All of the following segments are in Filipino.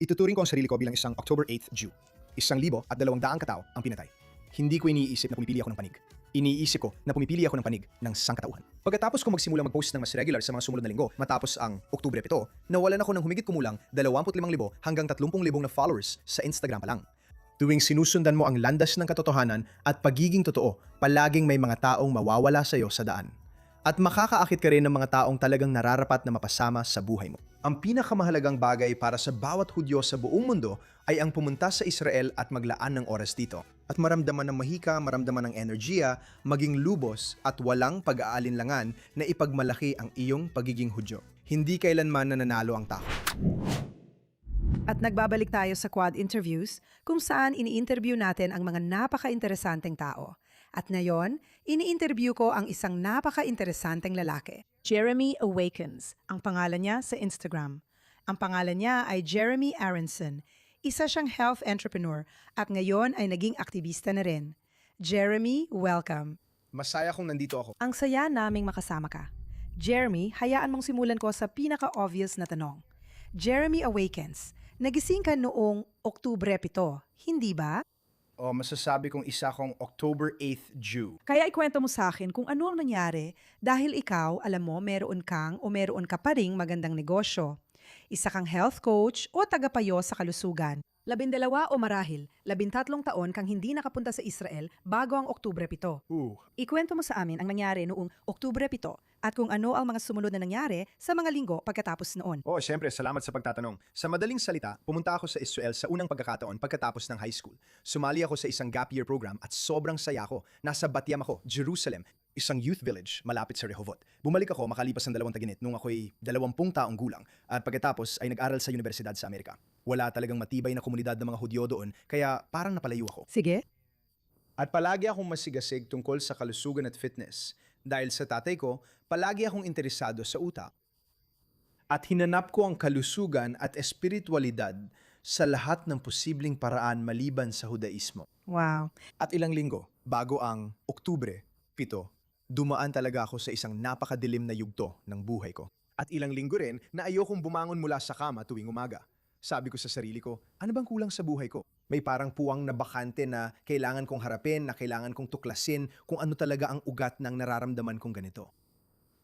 Ituturing ko ang sarili ko bilang isang October 8th Jew. 1,200 katao ang pinatay. Hindi ko iniisip na pumipili ako ng panig. Iniisip ko na pumipili ako ng panig ng sangkatauhan. Pagkatapos ko magsimula mag-post ng mas regular sa mga sumunod na linggo matapos ang Oktubre 7, nawalan ako ng humigit kumulang 25,000 hanggang 30,000 na followers sa Instagram pa lang. Tuwing sinusundan mo ang landas ng katotohanan at pagiging totoo, palaging may mga taong mawawala sa iyo sa daan. At makakaakit ka rin ng mga taong talagang nararapat na mapasama sa buhay mo. Ang pinakamahalagang bagay para sa bawat Hudyo sa buong mundo ay ang pumunta sa Israel at maglaan ng oras dito. At maramdaman ng mahika, maramdaman ng enerhiya, maging lubos at walang pag-aalinlangan na ipagmalaki ang iyong pagiging Hudyo. Hindi kailanman nananalo ang takot. At nagbabalik tayo sa Quad Interviews kung saan ini-interview natin ang mga napaka-interesanteng tao. At ngayon, ini-interview ko ang isang napaka-interesanteng lalaki. Jeremy Awakens, ang pangalan niya sa Instagram. Ang pangalan niya ay Jeremy Aronson. Isa siyang health entrepreneur at ngayon ay naging aktivista na rin. Jeremy, welcome. Masaya kung nandito ako. Ang saya naming makasama ka. Jeremy, hayaan mong simulan ko sa pinaka-obvious na tanong. Jeremy Awakens, nagising ka noong Oktubre 7, hindi ba? O masasabi kong isa akong October 8th Jew. Kaya ikwento mo sa akin kung ano ang nangyari dahil ikaw, alam mo, meron ka pa ring magandang negosyo. Isa kang health coach o tagapayo sa kalusugan. 12 o marahil, 13 taon kang hindi nakapunta sa Israel bago ang Oktubre 7. Ikwento mo sa amin ang nangyari noong Oktubre 7 at kung ano ang mga sumunod na nangyari sa mga linggo pagkatapos noon. Siyempre, salamat sa pagtatanong. Sa madaling salita, pumunta ako sa Israel sa unang pagkakataon pagkatapos ng high school. Sumali ako sa isang gap year program at sobrang saya ko. Nasa Bat Yam ako, Jerusalem, isang youth village malapit sa Rehovot. Bumalik ako makalipas ng 2 taginit nung ako'y 20 taong gulang at pagkatapos ay nag-aral sa universidad sa Amerika. Wala talagang matibay na komunidad ng mga Hudyo doon kaya parang napalayo ako. Sige. At palagi akong masigasig tungkol sa kalusugan at fitness. Dahil sa tatay ko, palagi akong interesado sa utak. At hinanap ko ang kalusugan at espiritualidad sa lahat ng posibleng paraan maliban sa Hudaismo. Wow. At ilang linggo, bago ang Oktubre 7, dumaan talaga ako sa isang napakadilim na yugto ng buhay ko. At ilang linggo rin na ayokong bumangon mula sa kama tuwing umaga. Sabi ko sa sarili ko, ano bang kulang sa buhay ko? May parang puwang na bakante na kailangan kong harapin, na kailangan kong tuklasin kung ano talaga ang ugat ng nararamdaman kong ganito.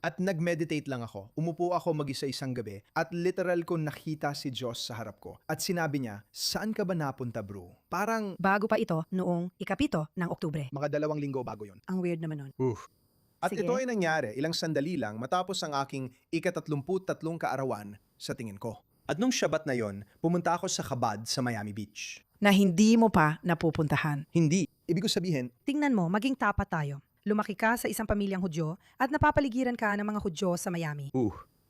At nag-meditate lang ako. Umupo ako mag-isa isang gabi at literal ko nakita si Diyos sa harap ko. At sinabi niya, saan ka ba napunta bro? Parang Bago pa ito noong ikapito ng Oktubre. mga 2 linggo bago yon. Ang weird naman nun. At Sige. ito ay nangyari ilang sandali lang matapos ang aking ika-33 kaarawan sa tingin ko. At nung Shabbat na yon, pumunta ako sa Chabad sa Miami Beach. Na hindi mo pa napupuntahan. Hindi. Ibig ko sabihin, Tingnan mo, maging tapat tayo. Lumaki ka sa isang pamilyang Hudyo at napapaligiran ka ng mga Hudyo sa Miami.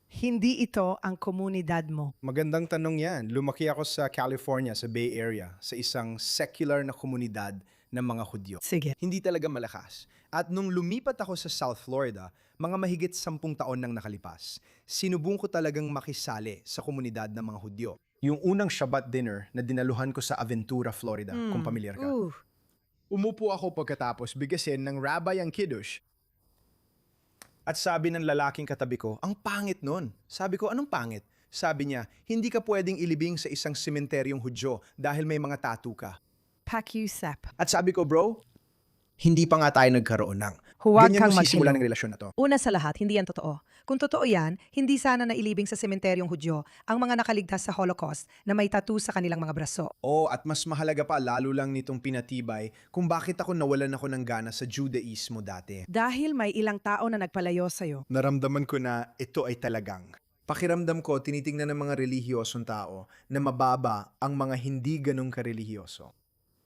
Hindi ito ang komunidad mo. magandang tanong yan. Lumaki ako sa California, sa Bay Area, sa isang secular na komunidad ng mga Hudyo. Sige. Hindi talaga malakas. At nung lumipat ako sa South Florida, mga mahigit 10 taon nang nakalipas, sinubong ko talagang makisali sa komunidad ng mga Hudyo. Yung unang Shabbat dinner na dinaluhan ko sa Aventura, Florida, kung pamilyar ka. Umupo ako pagkatapos bigasin ng rabbi ang kiddush. At sabi ng lalaking katabi ko, ang pangit nun. Sabi ko, anong pangit? Sabi niya, hindi ka pwedeng ilibing sa isang sementeryong Hudyo dahil may mga tattoo ka. Pakiusap. At sabi ko, bro, hindi pa nga tayo nagkaroon ng. Huwag Ganyan kang magsisimula maghilo. ng relasyon na to. Una sa lahat, hindi yan totoo. Kung totoo yan, hindi sana nailibing sa sementeryong Hudyo ang mga nakaligtas sa Holocaust na may tattoo sa kanilang mga braso. At mas mahalaga pa, lalo lang nitong pinatibay kung bakit ako nawalan ako ng gana sa Judaismo dati. Dahil may ilang tao na nagpalayo sa'yo. Naramdaman ko na ito ay talagang. Pakiramdam ko, tinitingnan ng mga relihiyosong tao na mababa ang mga hindi ganong karelihiyoso.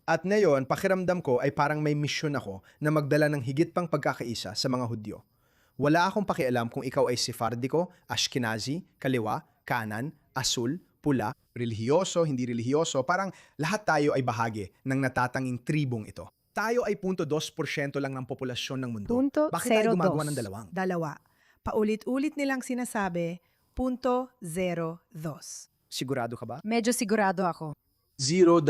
At ngayon, pakiramdam ko ay parang may misyon ako na magdala ng higit pang pagkakaisa sa mga Hudyo. Wala akong pakialam kung ikaw ay Sephardiko, Ashkenazi, Kaliwa, Kanan, Asul, Pula, relihiyoso, hindi relihiyoso, parang lahat tayo ay bahagi ng natatanging tribong ito. Tayo ay 0.2% lang ng populasyon ng mundo. Bakit tayo gumagawa ng dalawang? Dalawa. Paulit-ulit nilang sinasabi, 0.02. Sigurado ka ba? Medyo sigurado ako. 0.2%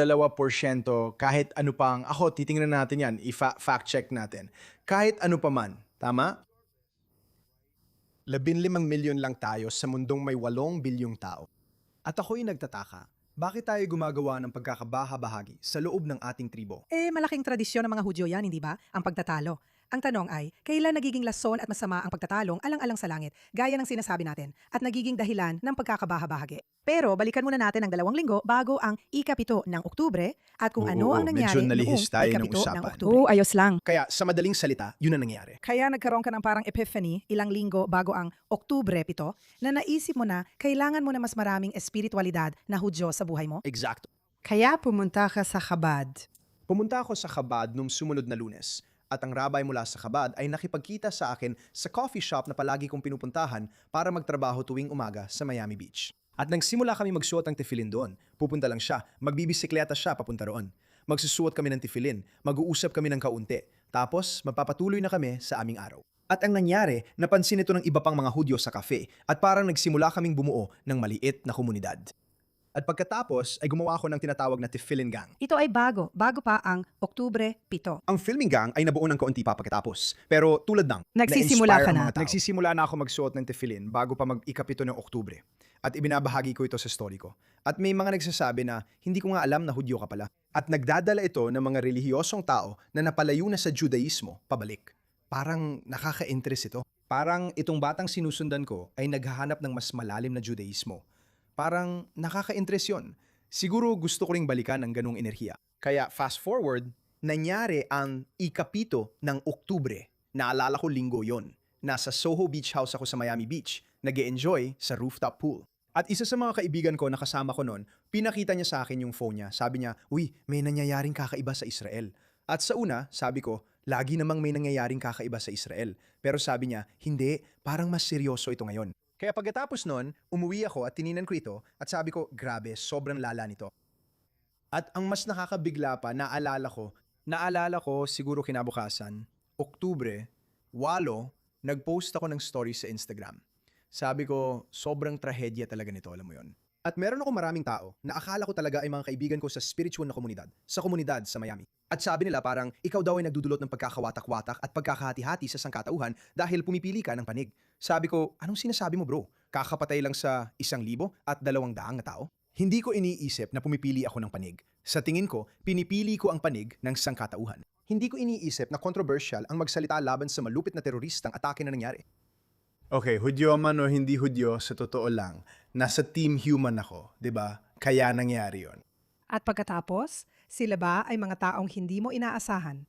kahit ano pang, ako titingnan natin yan, i-fact check natin. Kahit ano pa man, tama? 15 milyon lang tayo sa mundong may 8 bilyong tao. At ako'y nagtataka, Bakit tayo gumagawa ng pagkakabaha-bahagi sa loob ng ating tribo? Malaking tradisyon ng mga Hudyo yan, hindi ba? Ang pagtatalo. Ang tanong ay, kailan nagiging lason at masama ang pagtatalong alang-alang sa langit, gaya ng sinasabi natin, at nagiging dahilan ng pagkakabaha-bahagi. Pero balikan muna natin ang 2 linggo bago ang ika-7 ng Oktubre at kung ano ang nangyari medyo nalihis noong tayo ng ika-7 ng usapan. Oktubre. Ayos lang. Kaya sa madaling salita, yun ang nangyari. Kaya nagkaroon ka ng parang epiphany ilang linggo bago ang Oktubre 7 na naisip mo na kailangan mo na mas maraming espiritualidad na Hudyo sa buhay mo? Eksakto. Kaya pumunta ka sa Chabad. Pumunta ako sa Chabad nung sumunod na Lunes at ang rabay mula sa Chabad ay nakipagkita sa akin sa coffee shop na palagi kong pinupuntahan para magtrabaho tuwing umaga sa Miami Beach. At nagsimula kami magsuot ng tefillin doon. Pupunta lang siya, magbibisikleta siya papunta roon. Magsusuot kami ng tefillin, mag-uusap kami ng kaunti. Tapos, magpapatuloy na kami sa aming araw. At ang nangyari, napansin ito ng iba pang mga Hudyo sa cafe at parang nagsimula kaming bumuo ng maliit na komunidad. At pagkatapos ay gumawa ako ng tinatawag na Tefillin Gang. Ito ay bago pa ang Oktubre 7. Ang filming gang ay nabuo ng kaunti pa pagkatapos. Pero tulad ng Nagsisimula ka na. Nagsisimula na ako magsuot ng tefillin bago pa mag-ika-7 ng Oktubre. At ibinabahagi ko ito sa story ko. At may mga nagsasabi na hindi ko nga alam na Hudyo ka pala. At nagdadala ito ng mga relihiyosong tao na napalayo na sa Judaismo pabalik. Parang nakaka-interest ito. Parang itong batang sinusundan ko ay naghahanap ng mas malalim na Judaismo. Parang nakaka-interest yun. Siguro gusto ko ring balikan ang ganung enerhiya. Kaya fast forward, nangyari ang ika-7 ng Oktubre. Naalala ko linggo yon. Nasa Soho Beach House ako sa Miami Beach. Nag-e-enjoy sa rooftop pool. At isa sa mga kaibigan ko na kasama ko noon, pinakita niya sa akin yung phone niya. Sabi niya, "Uy, may nangyayaring kakaiba sa Israel." At sa una, sabi ko, lagi namang may nangyayaring kakaiba sa Israel. Pero sabi niya, hindi, parang mas seryoso ito ngayon. Kaya pagkatapos nun, umuwi ako at tininan ko ito at sabi ko, grabe, sobrang lala nito. At ang mas nakakabigla pa, naalala ko siguro kinabukasan, Oktubre, 8, nag-post ako ng story sa Instagram. Sabi ko, sobrang trahedya talaga nito, alam mo yon. At meron ako maraming tao na akala ko talaga ay mga kaibigan ko sa spiritual na komunidad, sa komunidad sa Miami. At sabi nila parang ikaw daw ay nagdudulot ng pagkakawatak-watak at pagkakahati-hati sa sangkatauhan dahil pumipili ka ng panig. Sabi ko, anong sinasabi mo bro? Kakapatay lang sa 1,000 at 200 na tao? Hindi ko iniisip na pumipili ako ng panig. Sa tingin ko, pinipili ko ang panig ng sangkatauhan. Hindi ko iniisip na controversial ang magsalita laban sa malupit na teroristang atake na nangyari. Okay, Hudyo man o hindi Hudyo, sa totoo lang, nasa team human ako, 'di ba? Kaya nangyari 'yon. At pagkatapos, sila ba ay mga taong hindi mo inaasahan?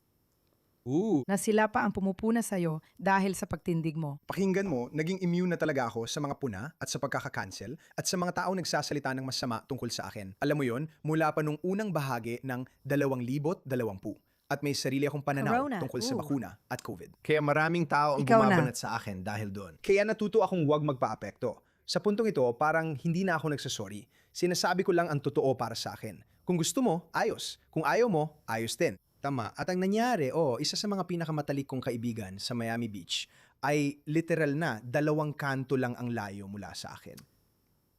Na sila pa ang pumupuna sa'yo dahil sa pagtindig mo. Pakinggan mo, naging immune na talaga ako sa mga puna at sa pagkaka-cancel at sa mga taong nagsasalita ng masama tungkol sa akin. Alam mo 'yon, mula pa nung unang bahagi ng 2020. At may sarili akong pananaw Corona. tungkol sa Ooh. bakuna at COVID. Kaya maraming tao ang Ikaw na. bumabanat sa akin dahil doon. Kaya natuto akong huwag magpa-apekto. Sa puntong ito, parang hindi na ako nagsasorry. Sinasabi ko lang ang totoo para sa akin. Kung gusto mo, ayos. Kung ayaw mo, ayos din. Tama. At ang nangyari, isa sa mga pinakamatalik kong kaibigan sa Miami Beach ay literal na 2 kanto lang ang layo mula sa akin.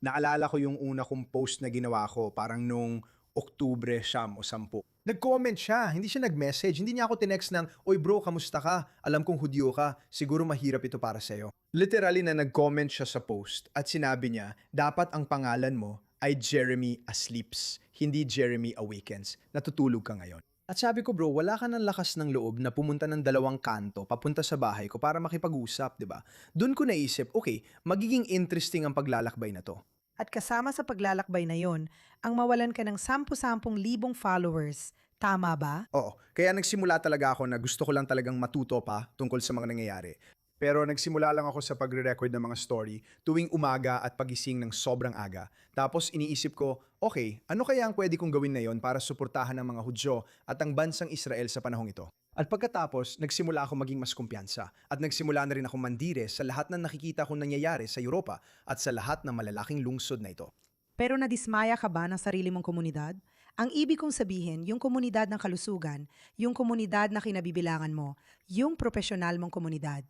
Naalala ko yung una kong post na ginawa ko parang nung Oktubre 10 o 10. Nag-comment siya, hindi siya nag-message, hindi niya ako tinext ng, "Oy bro, kamusta ka? Alam kong Hudyo ka, siguro mahirap ito para sa'yo." Literally na nag-comment siya sa post at sinabi niya, dapat ang pangalan mo ay Jeremy Asleeps, hindi Jeremy Awakens. Natutulog ka ngayon. At sabi ko, bro, wala ka ng lakas ng loob na pumunta ng 2 kanto papunta sa bahay ko para makipag-usap, di ba? Doon ko naisip, okay, magiging interesting ang paglalakbay na to. At kasama sa paglalakbay na yon, ang mawalan ka ng 10,000 followers. Tama ba? Oo, kaya nagsimula talaga ako na gusto ko lang talagang matuto pa tungkol sa mga nangyayari. Pero nagsimula lang ako sa pagre-record ng mga story tuwing umaga at pagising ng sobrang aga. Tapos iniisip ko, okay, ano kaya ang pwede kong gawin na yon para suportahan ang mga Hudyo at ang bansang Israel sa panahong ito? At pagkatapos, nagsimula ako maging mas kumpiyansa at nagsimula na rin akong mandire sa lahat ng nakikita kong nangyayari sa Europa at sa lahat ng malalaking lungsod na ito. Pero nadismaya ka ba ng sarili mong komunidad? Ang ibig kong sabihin, yung komunidad ng kalusugan, yung komunidad na kinabibilangan mo, yung profesional mong komunidad.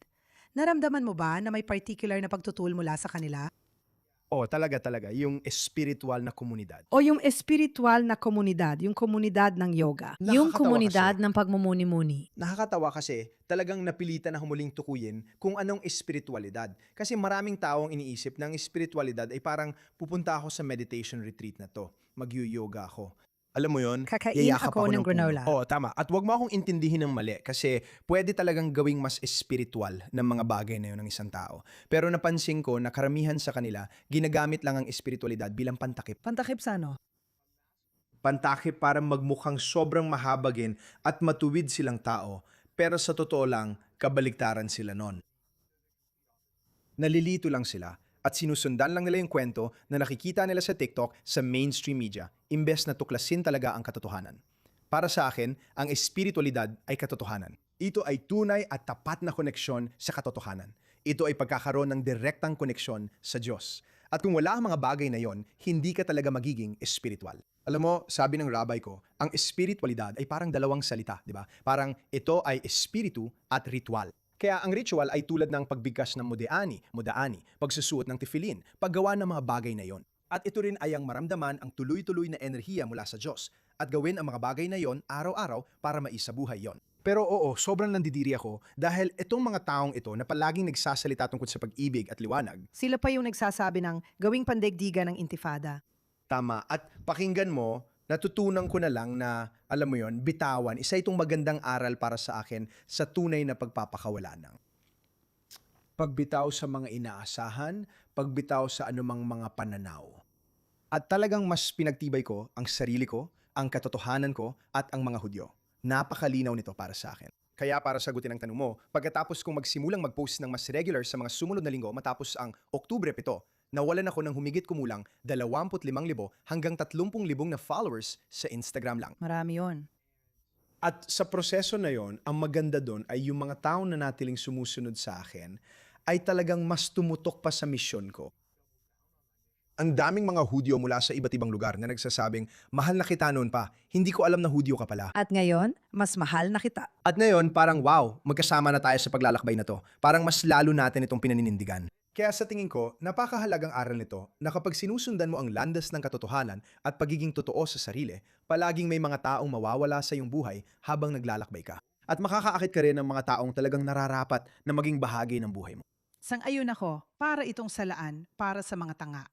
Naramdaman mo ba na may particular na pagtutul mula sa kanila? Oh, talaga, yung espiritual na komunidad. O yung espiritual na komunidad, yung komunidad ng yoga? Yung Nakakatawa komunidad kasi. ng pagmumuni-muni. Nakakatawa kasi talagang napilitan na humuling tukuyin kung anong espiritualidad. Kasi maraming taong iniisip ng espiritualidad ay parang pupunta ako sa meditation retreat na to. Magyo-yoga ako. Alam mo yon, Kakain yayakap ako ng puno. granola. Oo, tama. At wag mo akong intindihin ng mali kasi pwede talagang gawing mas espiritual ng mga bagay na yun ng isang tao. Pero napansin ko na karamihan sa kanila, ginagamit lang ang espiritualidad bilang pantakip. Pantakip sa ano? Pantakip para magmukhang sobrang mahabagin at matuwid silang tao. Pero sa totoo lang, kabaliktaran sila nun. Nalilito lang sila at sinusundan lang nila yung kwento na nakikita nila sa TikTok sa mainstream media, imbes na tuklasin talaga ang katotohanan. Para sa akin, ang espiritualidad ay katotohanan. Ito ay tunay at tapat na koneksyon sa katotohanan. Ito ay pagkakaroon ng direktang koneksyon sa Diyos. At kung wala ang mga bagay na yon, hindi ka talaga magiging espiritual. Alam mo, sabi ng rabbi ko, ang espiritualidad ay parang dalawang salita, di ba? Parang ito ay espiritu at ritual. Kaya ang ritual ay tulad ng pagbigkas ng mudaani, pagsusuot ng tefillin, paggawa ng mga bagay na yon. At ito rin ay ang maramdaman ang tuloy-tuloy na enerhiya mula sa Diyos at gawin ang mga bagay na yon araw-araw para maisabuhay yon. Pero oo, sobrang nandidiri ako dahil itong mga taong ito na palaging nagsasalita tungkol sa pag-ibig at liwanag, Sila pa yung nagsasabi ng gawing pandaigdigan ng intifada. tama, at pakinggan mo, natutunan ko na lang na, alam mo yon, bitawan, isa itong magandang aral para sa akin sa tunay na pagpapakawala ng pagbitaw sa mga inaasahan, pagbitaw sa anumang mga pananaw. At talagang mas pinagtibay ko ang sarili ko, ang katotohanan ko, at ang mga Hudyo. Napakalinaw nito para sa akin. Kaya para sagutin ang tanong mo, pagkatapos kong magsimulang mag-post ng mas regular sa mga sumunod na linggo matapos ang Oktubre 7, nawalan ako ng humigit kumulang 25,000 hanggang 30,000 na followers sa Instagram lang. Marami yon. At sa proseso na yon, ang maganda doon ay yung mga taong na natiling sumusunod sa akin ay talagang mas tumutok pa sa misyon ko. Ang daming mga Hudyo mula sa iba't ibang lugar na nagsasabing, mahal na kita noon pa, hindi ko alam na Hudyo ka pala. At ngayon, mas mahal na kita. At ngayon, parang wow, magkasama na tayo sa paglalakbay na to. Parang mas lalo natin itong pinaninindigan. Kaya sa tingin ko, napakahalagang aral nito na kapag sinusundan mo ang landas ng katotohanan at pagiging totoo sa sarili, palaging may mga taong mawawala sa iyong buhay habang naglalakbay ka. At makakaakit ka rin ng mga taong talagang nararapat na maging bahagi ng buhay mo. Sang-ayon ako, para itong salaan, para sa mga tanga.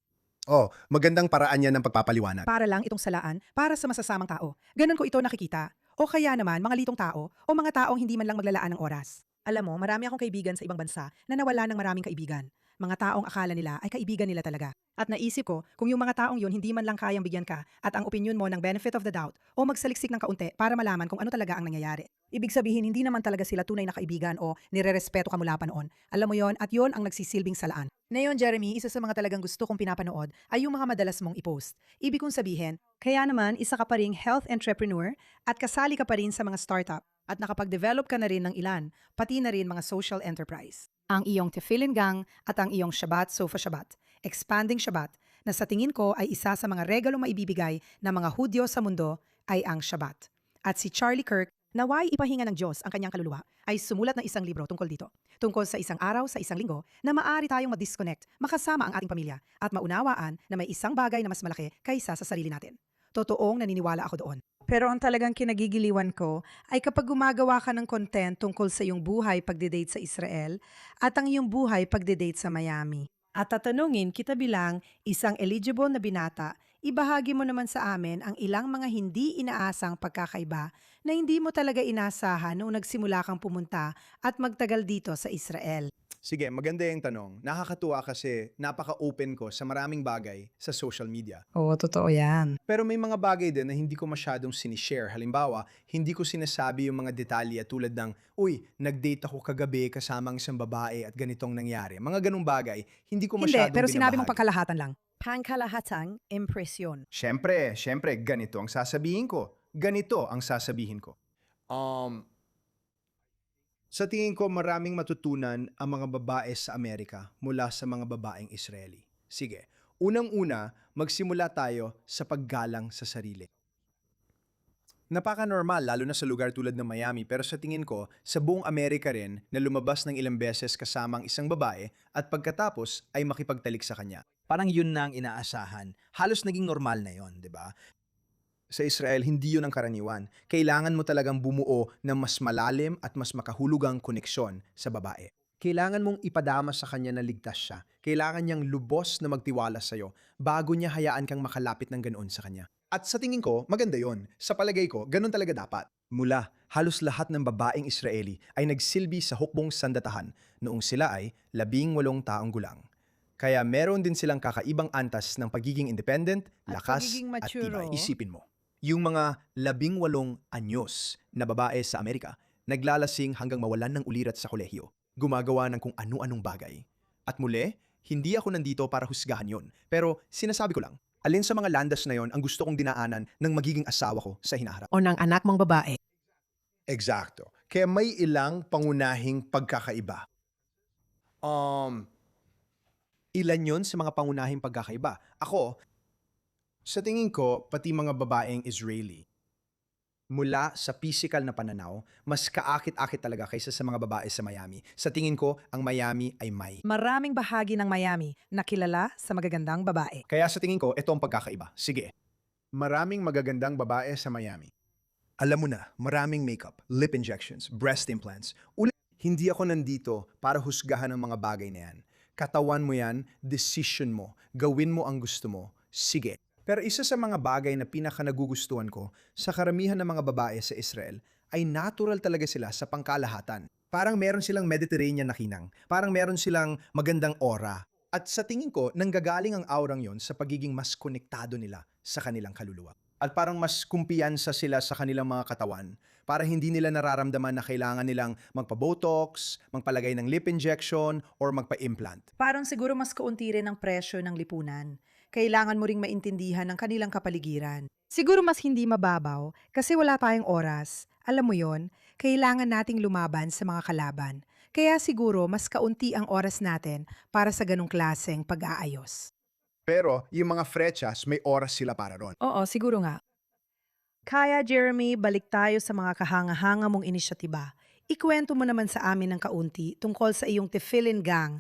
Oh, magandang paraan yan ng pagpapaliwanag. Para lang itong salaan, para sa masasamang tao. Ganon ko ito nakikita. O kaya naman, mga litong tao, o mga taong hindi man lang maglalaan ng oras. Alam mo, marami akong kaibigan sa ibang bansa na nawala ng maraming kaibigan. Mga taong akala nila ay kaibigan nila talaga. At naisip ko, kung yung mga taong yun hindi man lang kayang bigyan ka at ang opinion mo ng benefit of the doubt o magsaliksik ng kaunti para malaman kung ano talaga ang nangyayari. Ibig sabihin, hindi naman talaga sila tunay na kaibigan o nirerespeto ka mula pa noon. Alam mo yon, at yon ang nagsisilbing salaan. Ngayon, Jeremy, isa sa mga talagang gusto kong pinapanood ay yung mga madalas mong i-post. Ibig kong sabihin, kaya naman isa ka pa ring health entrepreneur at kasali ka pa rin sa mga startup at nakapag-develop ka na rin ng ilan, pati na rin mga social enterprise. Ang iyong Tefillin Gang at ang iyong Shabbat Sofa Shabbat, Expanding Shabbat, na sa tingin ko ay isa sa mga regalo maibibigay ng mga Hudyo sa mundo ay ang Shabbat. At si Charlie Kirk, naway ipahinga ng Diyos ang kanyang kaluluwa, ay sumulat ng isang libro tungkol dito. Tungkol sa isang araw sa isang linggo na maaari tayong ma-disconnect, makasama ang ating pamilya at maunawaan na may isang bagay na mas malaki kaysa sa sarili natin. Totoong naniniwala ako doon. Pero ang talagang kinagigiliwan ko ay kapag gumagawa ka ng content tungkol sa iyong buhay pagde-date sa Israel at ang iyong buhay pagde-date sa Miami. At tatanungin kita bilang isang eligible na binata, ibahagi mo naman sa amin ang ilang mga hindi inaasang pagkakaiba na hindi mo talaga inasahan noong nagsimula kang pumunta at magtagal dito sa Israel. Sige, maganda yung tanong. Nakakatuwa kasi napaka-open ko sa maraming bagay sa social media. Oo, totoo yan. Pero may mga bagay din na hindi ko masyadong sinishare. Halimbawa, hindi ko sinasabi yung mga detalye tulad ng, uy, nag-date ako kagabi kasama ang isang babae at ganitong nangyari. Mga ganung bagay, hindi ko Hindi, masyadong pero sinabi mong binabahagi. pangkalahatan lang. Pangkalahatang impresyon. Siyempre, ganito ang sasabihin ko. Ganito ang sasabihin ko. Sa tingin ko, maraming matutunan ang mga babae sa Amerika mula sa mga babaeng Israeli. Sige, unang-una, magsimula tayo sa paggalang sa sarili. Napaka-normal lalo na sa lugar tulad ng Miami pero sa tingin ko, sa buong Amerika rin na lumabas ng ilang beses kasama ang isang babae at pagkatapos ay makipagtalik sa kanya. Parang yun na ang inaasahan. Halos naging normal na yon, di ba? Sa Israel, hindi yun ang karaniwan. Kailangan mo talagang bumuo ng mas malalim at mas makahulugang koneksyon sa babae. Kailangan mong ipadama sa kanya na ligtas siya. Kailangan niyang lubos na magtiwala sa'yo bago niya hayaan kang makalapit ng ganoon sa kanya. At sa tingin ko, maganda yon. Sa palagay ko, ganun talaga dapat. Mula, halos lahat ng babaeng Israeli ay nagsilbi sa hukbong sandatahan noong sila ay 18 taong gulang. Kaya meron din silang kakaibang antas ng pagiging independent, At lakas pagiging at tibay. mature. Isipin mo, yung mga 18 anyos na babae sa Amerika, naglalasing hanggang mawalan ng ulirat sa kolehiyo, gumagawa ng kung ano-anong bagay. At muli, hindi ako nandito para husgahan yon. Pero sinasabi ko lang, alin sa mga landas na yon ang gusto kong dinaanan ng magiging asawa ko sa hinaharap? O ng anak mong babae. Eksakto. Kaya may ilang pangunahing pagkakaiba. Ilan yon sa mga pangunahing pagkakaiba? Ako, sa tingin ko, pati mga babaeng Israeli, mula sa physical na pananaw, mas kaakit-akit talaga kaysa sa mga babae sa Miami. Sa tingin ko, ang Miami ay may. Maraming bahagi ng Miami na kilala sa magagandang babae. Kaya sa tingin ko, ito ang pagkakaiba. Sige. Maraming magagandang babae sa Miami. Alam mo na, maraming makeup, lip injections, breast implants. Hindi ako nandito para husgahan ang mga bagay na yan. Katawan mo yan, decision mo, gawin mo ang gusto mo, sige. Pero isa sa mga bagay na pinaka-nagugustuhan ko sa karamihan ng mga babae sa Israel ay natural talaga sila sa pangkalahatan. Parang meron silang Mediterranean na kinang. Parang meron silang magandang aura. At sa tingin ko, nanggagaling ang aurang yon sa pagiging mas konektado nila sa kanilang kaluluwa. At parang mas kumpiyansa sila sa kanilang mga katawan para hindi nila nararamdaman na kailangan nilang magpa-botox, magpalagay ng lip injection, or magpa-implant. Parang siguro mas kaunti rin ang presyo ng lipunan. Kailangan mo ring maintindihan ang kanilang kapaligiran. Siguro mas hindi mababaw kasi wala tayong oras. Alam mo yon, kailangan nating lumaban sa mga kalaban. Kaya siguro mas kaunti ang oras natin para sa ganong klaseng pag-aayos. Pero yung mga frechas, may oras sila para ron. Oo, siguro nga. Kaya Jeremy, balik tayo sa mga kahanga-hanga mong inisyatiba. Ikwento mo naman sa amin ng kaunti tungkol sa iyong Tefillin Gang,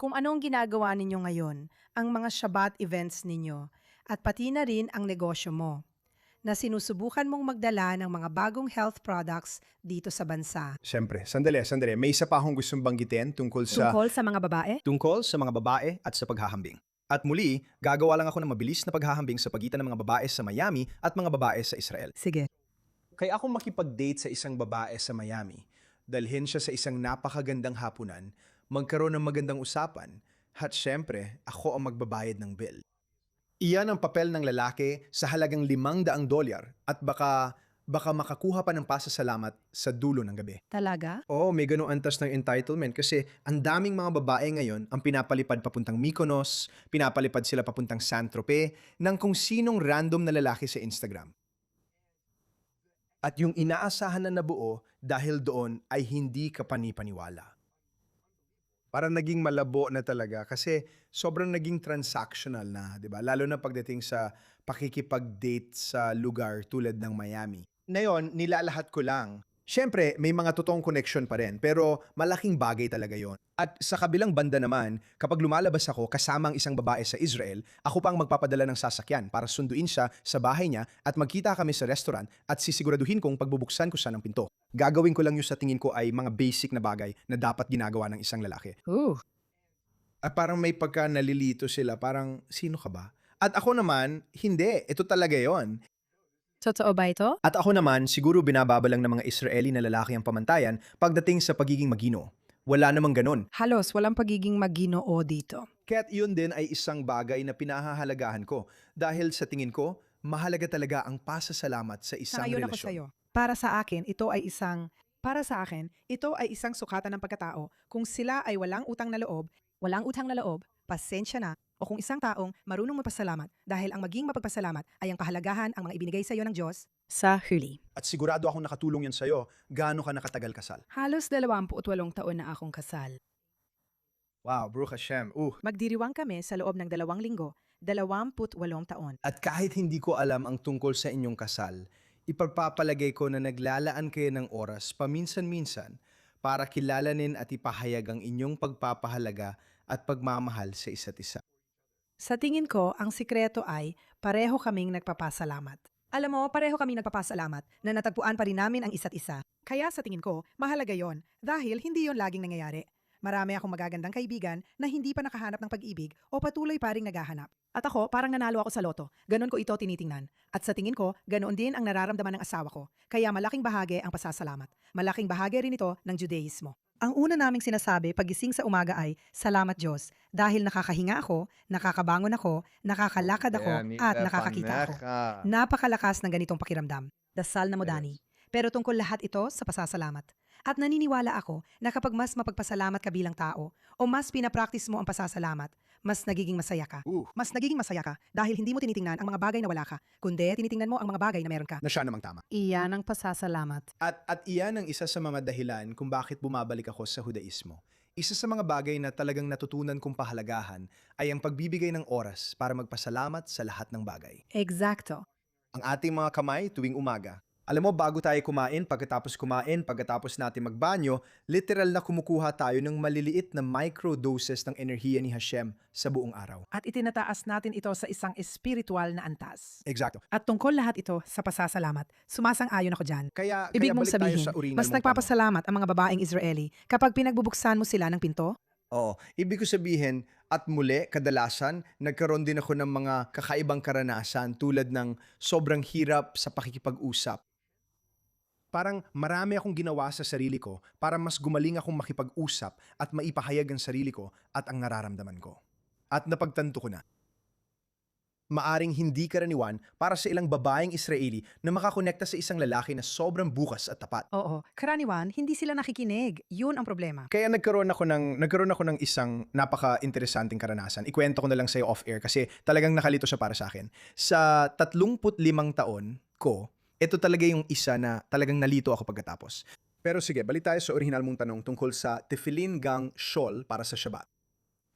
kung anong ginagawa ninyo ngayon, ang mga Shabbat events ninyo, at pati na rin ang negosyo mo, na sinusubukan mong magdala ng mga bagong health products dito sa bansa. Siyempre, sandali. May isa pa akong gustong banggitin tungkol sa Mga babae? babae at sa paghahambing. At muli, gagawa lang ako ng mabilis na paghahambing sa pagitan ng mga babae sa Miami at mga babae sa Israel. Sige. Kaya ako makipag-date sa isang babae sa Miami, dalhin siya sa isang napakagandang hapunan, magkaroon ng magandang usapan, at syempre, ako ang magbabayad ng bill. Iyan ang papel ng lalaki sa halagang $500 at baka makakuha pa ng pasasalamat sa dulo ng gabi. Talaga? Oo, may ganong antas ng entitlement kasi ang daming mga babae ngayon ang pinapalipad papuntang Mykonos, pinapalipad sila papuntang Saint-Tropez ng kung sinong random na lalaki sa Instagram. At yung inaasahan na nabuo dahil doon ay hindi ka panipaniwala. Parang naging malabo na talaga kasi sobrang naging transactional na, 'di ba? Lalo na pagdating sa pakikipag-date sa lugar tulad ng Miami. Ngayon, nilalahat ko lang. Siyempre, may mga totoong connection pa rin, pero malaking bagay talaga yon. At sa kabilang banda naman, kapag lumalabas ako kasama ang isang babae sa Israel, ako pang magpapadala ng sasakyan para sunduin siya sa bahay niya at magkita kami sa restaurant at sisiguraduhin kong pagbubuksan ko siya ng pinto. Gagawin ko lang yung sa tingin ko ay mga basic na bagay na dapat ginagawa ng isang lalaki. At parang may pagka nalilito sila, parang sino ka ba? At ako naman, hindi. Ito talaga yon. Totoo ba ito? At ako naman, siguro binababalang ng mga Israeli na lalaki ang pamantayan pagdating sa pagiging magino. Wala namang ganon. Halos walang pagiging maginoo dito. Kaya't yun din ay isang bagay na pinahahalagahan ko dahil sa tingin ko, mahalaga talaga ang pasasalamat sa isang Sangayon ako relasyon. sa'yo. Para sa akin, ito ay isang sukatan ng pagkatao. Kung sila ay walang utang na loob, pasensya na, o kung isang taong marunong magpasalamat dahil ang maging mapagpasalamat ay ang kahalagahan ang mga ibinigay sa iyo ng Diyos sa huli. At sigurado akong nakatulong yan sa'yo, gaano ka nakatagal kasal. Halos 28 taon na akong kasal. Wow, Baruch Hashem. Magdiriwang kami sa loob ng 2 linggo, 28 taon. At kahit hindi ko alam ang tungkol sa inyong kasal, ipagpapalagay ko na naglalaan kayo ng oras paminsan-minsan para kilalanin at ipahayag ang inyong pagpapahalaga at pagmamahal sa isa't isa. Sa tingin ko, ang sikreto ay pareho kaming nagpapasalamat. Alam mo, pareho kaming nagpapasalamat na natagpuan pa rin namin ang isa't isa. Kaya sa tingin ko, mahalaga yon dahil hindi yon laging nangyayari. Marami akong magagandang kaibigan na hindi pa nakahanap ng pag-ibig o patuloy pa rin naghahanap. At ako, parang nanalo ako sa loto. Ganon ko ito tinitingnan. At sa tingin ko, ganoon din ang nararamdaman ng asawa ko. Kaya malaking bahagi ang pasasalamat. Malaking bahagi rin ito ng Judaismo. Ang una naming sinasabi pagising sa umaga ay, salamat Diyos, dahil nakakahinga ako, nakakabangon ako, nakakalakad ako, at nakakakita ako. Napakalakas ng ganitong pakiramdam. Dasal na mo, Dani. Pero tungkol lahat ito sa pasasalamat. At naniniwala ako na kapag mas mapagpasalamat ka bilang tao o mas pinapractice mo ang pasasalamat, mas nagiging masaya ka. Mas nagiging masaya ka dahil hindi mo tinitingnan ang mga bagay na wala ka, kundi tinitingnan mo ang mga bagay na meron ka. Na siya namang tama. Iyan ang pasasalamat. At iyan ang isa sa mga dahilan kung bakit bumabalik ako sa Judaismo. Isa sa mga bagay na talagang natutunan kong pahalagahan ay ang pagbibigay ng oras para magpasalamat sa lahat ng bagay. Eksakto. Ang ating mga kamay tuwing umaga. Alam mo, bago tayo kumain, pagkatapos natin magbanyo, literal na kumukuha tayo ng maliliit na microdoses ng enerhiya ni Hashem sa buong araw. At itinataas natin ito sa isang espiritual na antas. Eksakto. At tungkol lahat ito sa pasasalamat, sumasang-ayon ako dyan. Kaya Ibig mong balik tayo sabihin, sa original mas mong nagpapasalamat ang mga babaeng Israeli kapag pinagbubuksan mo sila ng pinto? Oo, ibig ko sabihin, at muli, kadalasan, nagkaroon din ako ng mga kakaibang karanasan tulad ng sobrang hirap sa pakikipag-usap. Parang marami akong ginawa sa sarili ko para mas gumaling akong makipag-usap at maipahayag ang sarili ko at ang nararamdaman ko. At napagtanto ko na, maaring hindi karaniwan para sa ilang babaeng Israeli na makakonekta sa isang lalaki na sobrang bukas at tapat. Oo, karaniwan, hindi sila nakikinig. Yun ang problema. Kaya nagkaroon ako ng isang napaka-interesanting karanasan. Ikwento ko na lang sa'yo off-air kasi talagang nakalito siya para sa akin. Sa 35 taon ko, ito talaga yung isa na talagang nalito ako pagkatapos. Pero sige, balik tayo sa original mong tanong tungkol sa tefillin gang shawl para sa Shabbat.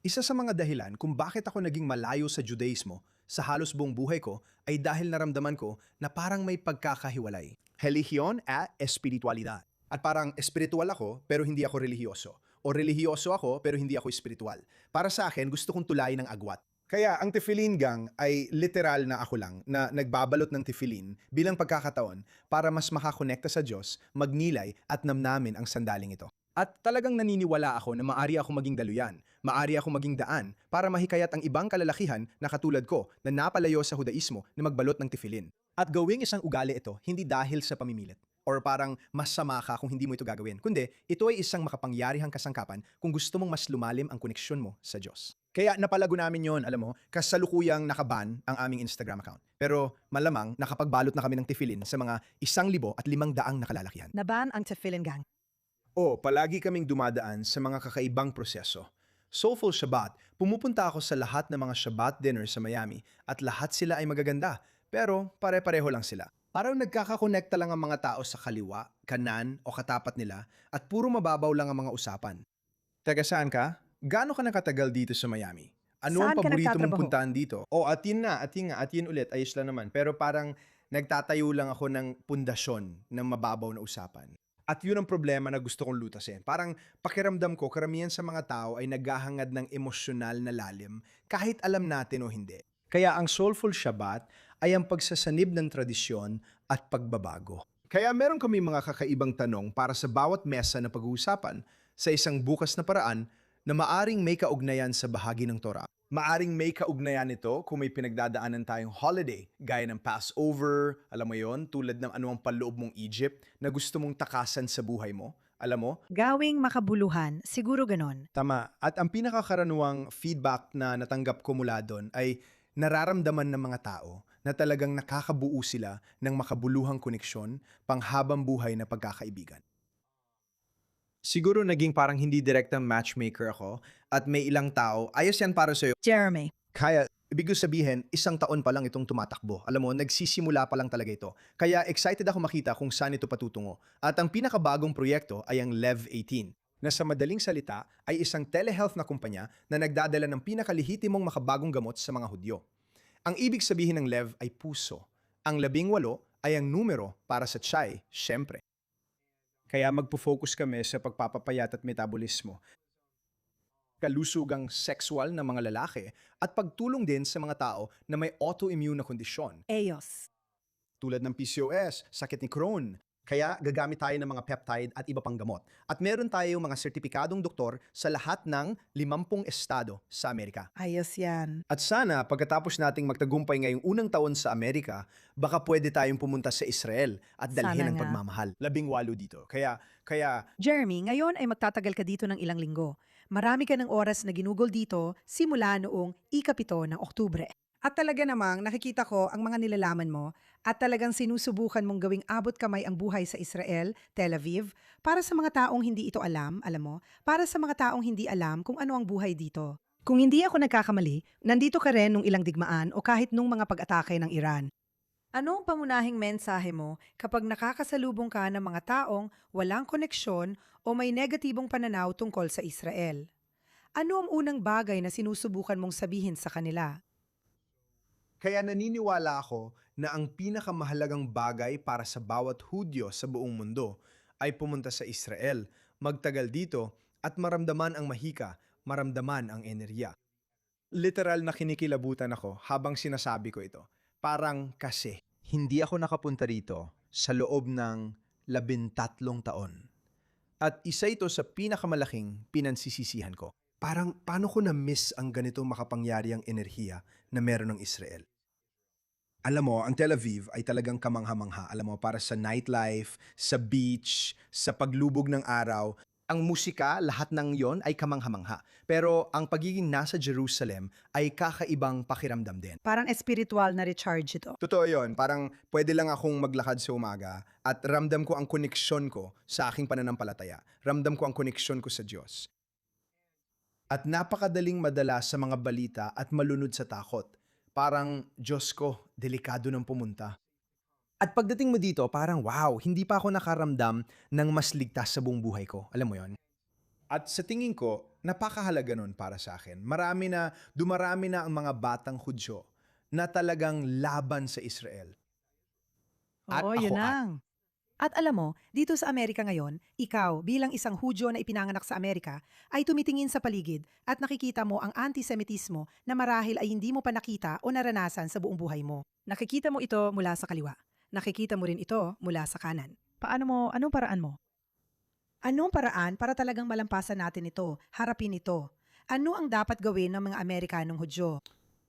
Isa sa mga dahilan kung bakit ako naging malayo sa Judaismo sa halos buong buhay ko ay dahil naramdaman ko na parang may pagkakahiwalay. Relihiyon at espiritualidad. At parang espiritual ako pero hindi ako relihiyoso. O relihiyoso ako pero hindi ako espiritual. Para sa akin, gusto kong tulayin ng agwat. Kaya ang tefillin gang ay literal na ako lang na nagbabalot ng tefillin bilang pagkakataon para mas makakonekta sa Diyos, magnilay at namnamin ang sandaling ito. At talagang naniniwala ako na maari ako maging daluyan, maari ako maging daan para mahikayat ang ibang kalalakihan na katulad ko na napalayo sa Judaismo na magbalot ng tefillin. At gawing isang ugali ito hindi dahil sa pamimilit or parang masama ka kung hindi mo ito gagawin, kundi ito ay isang makapangyarihang kasangkapan kung gusto mong mas lumalim ang koneksyon mo sa Diyos. Kaya napalago namin yon, alam mo, kasalukuyang nakaban ang aming Instagram account. Pero malamang nakapagbalot na kami ng tefillin sa mga 1,500 na kalalakihan. Naban ang tefillin gang. O, palagi kaming dumadaan sa mga kakaibang proseso. Soulful Shabbat, pumupunta ako sa lahat ng mga Shabbat dinner sa Miami at lahat sila ay magaganda, pero pare-pareho lang sila. Parang nagkakakonekta lang ang mga tao sa kaliwa, kanan o katapat nila at puro mababaw lang ang mga usapan. Taga saan ka? Gaano ka nakatagal dito sa Miami? Ano ang Saan ka paborito mong nagtatrabaho? puntahan dito? O, at yun ulit, ayos lang naman. Pero parang nagtatayo lang ako ng pundasyon ng mababaw na usapan. At yun ang problema na gusto kong lutasin. Parang pakiramdam ko, karamihan sa mga tao ay naghahangad ng emosyonal na lalim kahit alam natin o hindi. Kaya ang Soulful Shabbat ay ang pagsasanib ng tradisyon at pagbabago. Kaya meron kami mga kakaibang tanong para sa bawat mesa na pag-uusapan sa isang bukas na paraan na maaring may kaugnayan sa bahagi ng Torah. Maaring may kaugnayan nito kung may pinagdadaanan tayong holiday, gaya ng Passover, alam mo yon, tulad ng anumang panloob mong Egypt na gusto mong takasan sa buhay mo. Alam mo? Gawing makabuluhan, siguro ganon. Tama. At ang pinakakaraniwang feedback na natanggap ko mula doon ay nararamdaman ng mga tao na talagang nakakabuo sila ng makabuluhang koneksyon, panghabang buhay na pagkakaibigan. Siguro naging parang hindi direktang matchmaker ako at may ilang tao, ayos yan para sa'yo. Jeremy. Kaya, ibig ko sabihin, 1 taon pa lang itong tumatakbo. Alam mo, nagsisimula pa lang talaga ito. Kaya excited ako makita kung saan ito patutungo. At ang pinakabagong proyekto ay ang Lev 18, na sa madaling salita ay isang telehealth na kumpanya na nagdadala ng pinakalihitimong makabagong gamot sa mga Hudyo. Ang ibig sabihin ng Lev ay puso. Ang 18 ay ang numero para sa Chai, syempre. Kaya magpo-focus kami sa pagpapapayat at metabolismo. kalusugang sexual ng mga lalaki, at pagtulong din sa mga tao na may autoimmune na kondisyon EOS. tulad ng PCOS, sakit ni Crohn. Kaya gagamit tayo ng mga peptide at iba pang gamot. At meron tayong mga sertipikadong doktor sa lahat ng 50 estado sa Amerika. Ayos yan. At sana pagkatapos nating magtagumpay ngayong unang taon sa Amerika, baka pwede tayong pumunta sa Israel at dalhin Sana ang nga. pagmamahal. 18 dito. Kaya Jeremy, ngayon ay magtatagal ka dito ng ilang linggo. Marami ka ng oras na ginugol dito simula noong ika-7 ng Oktubre. At talaga namang nakikita ko ang mga nilalaman mo at talagang sinusubukan mong gawing abot kamay ang buhay sa Israel, Tel Aviv, para sa mga taong hindi ito alam mo, para sa mga taong hindi alam kung ano ang buhay dito. Kung hindi ako nagkakamali, nandito ka rin nung ilang digmaan o kahit nung mga pag-atake ng Iran. Ano ang pangunahing mensahe mo kapag nakakasalubong ka ng mga taong walang koneksyon o may negatibong pananaw tungkol sa Israel? Ano ang unang bagay na sinusubukan mong sabihin sa kanila? Kaya naniniwala ako na ang pinakamahalagang bagay para sa bawat Hudyo sa buong mundo ay pumunta sa Israel, magtagal dito at maramdaman ang mahika, maramdaman ang enerhiya. Literal na kinikilabutan ako habang sinasabi ko ito. Parang kasi. Hindi ako nakapunta rito sa loob ng 13 taon. At isa ito sa pinakamalaking pinansisisihan ko. Parang paano ko na-miss ang ganitong makapangyariang enerhiya na meron ng Israel? Alam mo, ang Tel Aviv ay talagang kamangha-mangha. Alam mo, para sa nightlife, sa beach, sa paglubog ng araw. Ang musika, lahat ng yon ay kamangha-mangha. Pero ang pagiging nasa Jerusalem ay kakaibang pakiramdam din. Parang espiritual na recharge ito. Totoo yon, parang pwede lang akong maglakad sa umaga at ramdam ko ang koneksyon ko sa aking pananampalataya. Ramdam ko ang koneksyon ko sa Diyos. At napakadaling madala sa mga balita at malunod sa takot. Parang, Diyos ko, delikado nang pumunta. At pagdating mo dito, parang wow, hindi pa ako nakaramdam ng mas ligtas sa buong buhay ko. Alam mo yon? At sa tingin ko, napakahalaga nun para sa akin. Dumarami na ang mga batang Hudyo na talagang laban sa Israel. At Oo, yun ako lang. At alam mo, dito sa Amerika ngayon, ikaw bilang isang Hudyo na ipinanganak sa Amerika ay tumitingin sa paligid at nakikita mo ang antisemitismo na marahil ay hindi mo pa nakita o naranasan sa buong buhay mo. Nakikita mo ito mula sa kaliwa. Nakikita mo rin ito mula sa kanan. Anong paraan mo? Anong paraan para talagang malampasan natin ito, harapin ito? Ano ang dapat gawin ng mga Amerikanong Hudyo?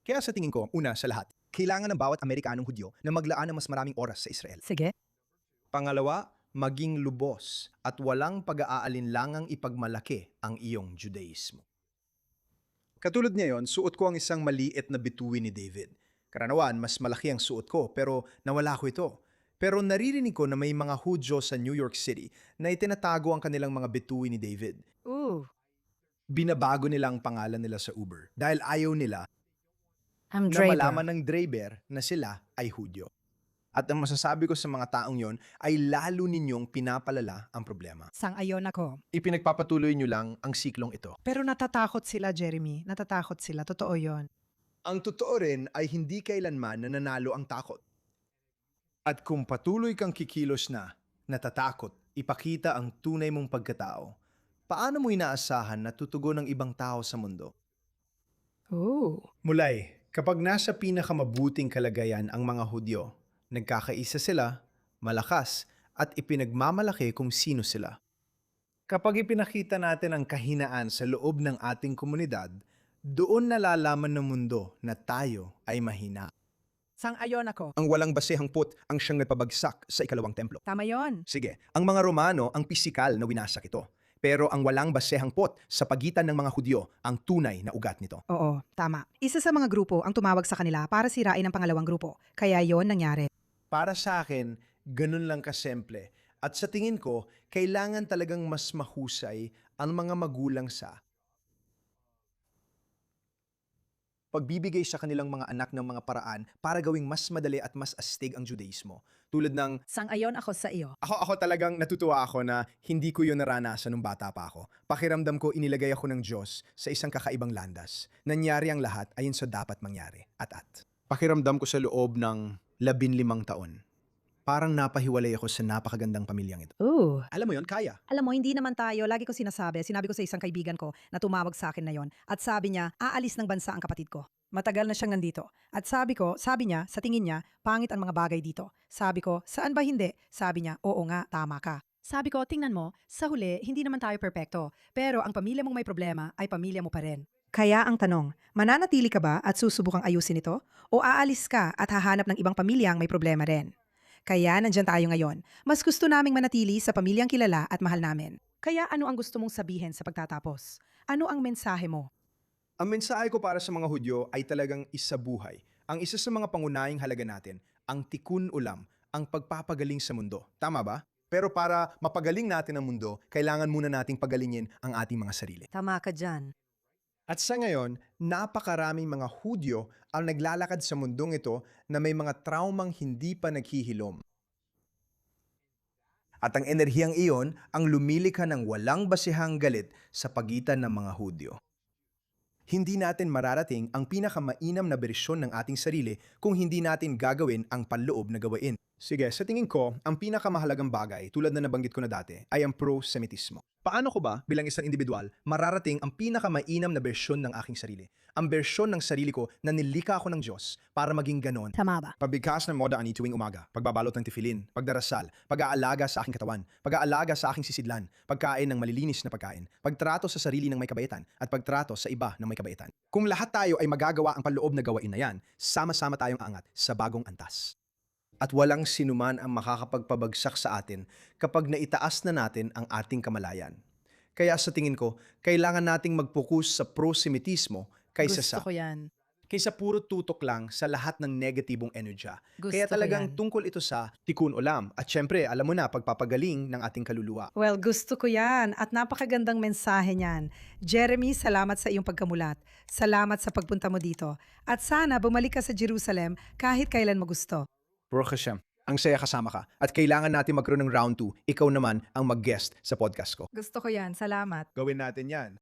Kaya sa tingin ko, una sa lahat, kailangan ng bawat Amerikanong Hudyo na maglaan ng mas maraming oras sa Israel. Sige. Pangalawa, maging lubos at walang pag-aalinlangang ipagmalaki ang iyong Judaismo. Katulad ngayon, suot ko ang isang maliit na bituin ni David. Karanawan, mas malaki ang suot ko pero nawala ko ito. Pero naririnig ko na may mga Hudyo sa New York City na itinatago ang kanilang mga bituin ni David. Ooh, Binabago nila ang pangalan nila sa Uber dahil ayaw nila I'm na malaman ng driver na sila ay Hudyo. At ang masasabi ko sa mga taong yon ay lalo ninyong pinapalala ang problema. Sang-ayon ako. Ipinagpapatuloy nyo lang ang siklong ito. Pero natatakot sila, Jeremy. Natatakot sila. Totoo yon. Ang totoo rin ay hindi kailanman nananalo ang takot. At kung patuloy kang kikilos na, natatakot, ipakita ang tunay mong pagkatao, paano mo inaasahan na tutugon ng ibang tao sa mundo? Oh. Mulay, kapag nasa pinakamabuting kalagayan ang mga Hudyo, nagkakaisa sila, malakas, at ipinagmamalaki kung sino sila. Kapag ipinakita natin ang kahinaan sa loob ng ating komunidad, doon nalalaman ng mundo na tayo ay mahina. Sang-ayon ako. Ang walang basehang put ang siyang nagpabagsak sa ikalawang templo. Tama yon. Sige, ang mga Romano ang pisikal na winasak ito. Pero ang walang basehang put sa pagitan ng mga Hudyo ang tunay na ugat nito. Oo, tama. Isa sa mga grupo ang tumawag sa kanila para sirain ang pangalawang grupo. Kaya yon nangyari. Para sa akin, ganun lang kasimple. At sa tingin ko, kailangan talagang mas mahusay ang mga magulang sa pagbibigay sa kanilang mga anak ng mga paraan para gawing mas madali at mas astig ang Judaismo. Tulad ng, Sang-ayon ako sa iyo. ako talagang natutuwa ako na hindi ko yun naranasan nung bata pa ako. Pakiramdam ko inilagay ako ng Diyos sa isang kakaibang landas. Nangyari ang lahat ayon sa dapat mangyari. At. Pakiramdam ko sa loob ng 15 taon. Parang napahiwalay ako sa napakagandang pamilyang ito. Ooh. Alam mo yon, kaya. Alam mo, hindi naman tayo. Lagi ko sinabi ko sa isang kaibigan ko na tumawag sa akin na yon. At sabi niya, aalis ng bansa ang kapatid ko. Matagal na siyang nandito. At sabi niya, sa tingin niya, pangit ang mga bagay dito. Sabi ko, saan ba hindi? Sabi niya, oo nga, tama ka. Sabi ko, tingnan mo, sa huli, hindi naman tayo perpekto. Pero ang pamilya mong may problema ay pamilya mo pa rin. Kaya ang tanong, mananatili ka ba at susubukang ayusin ito? O aalis ka at hahanap ng ibang pamilyang may problema rin? Kaya nandyan tayo ngayon. Mas gusto naming manatili sa pamilyang kilala at mahal namin. Kaya ano ang gusto mong sabihin sa pagtatapos? Ano ang mensahe mo? Ang mensahe ko para sa mga Hudyo ay talagang isabuhay. Ang isa sa mga pangunahing halaga natin, ang tikun ulam, ang pagpapagaling sa mundo. Tama ba? Pero para mapagaling natin ang mundo, kailangan muna nating pagalingin ang ating mga sarili. Tama ka dyan. At sa ngayon, napakaraming mga Hudyo ang naglalakad sa mundong ito na may mga traumang hindi pa naghihilom. At ang enerhiyang iyon ang lumilikha ng walang basihang galit sa pagitan ng mga Hudyo. Hindi natin mararating ang pinakamainam na bersyon ng ating sarili kung hindi natin gagawin ang panloob na gawain. Sige, sa tingin ko, ang pinakamahalagang bagay, tulad na nabanggit ko na dati, ay ang pro-Semitismo. Paano ko ba, bilang isang individual, mararating ang pinakamainam na bersyon ng aking sarili? Ang bersyon ng sarili ko na nilikha ako ng Diyos para maging ganon. Tama ba? Pagbigkas ng moda ani tuwing umaga, pagbabalot ng tefillin, pagdarasal, pag-aalaga sa aking katawan, pag-aalaga sa aking sisidlan, pagkain ng malilinis na pagkain, pagtrato sa sarili ng may kabaitan, at pagtrato sa iba ng may kabaitan. Kung lahat tayo ay magagawa ang panloob na gawain na yan, sama-sama tayong aangat sa bagong antas. At walang sinuman ang makakapagpabagsak sa atin kapag naitaas na natin ang ating kamalayan. Kaya sa tingin ko, kailangan nating mag-focus sa pro-Semitismo kaysa Gusto ko yan. kaysa puro tutok lang sa lahat ng negatibong enerhiya. Gusto Kaya ko talagang yan. tungkol ito sa tikun ulam. At syempre, alam mo na, pagpapagaling ng ating kaluluwa. Well, gusto ko yan at napakagandang mensahe niyan. Jeremy, salamat sa iyong pagkamulat. Salamat sa pagpunta mo dito. At sana bumalik ka sa Jerusalem kahit kailan mo gusto. Baruch Hashem, ang saya kasama ka. At kailangan natin magkaroon ng round 2. Ikaw naman ang mag-guest sa podcast ko. Gusto ko yan. Salamat. Gawin natin yan.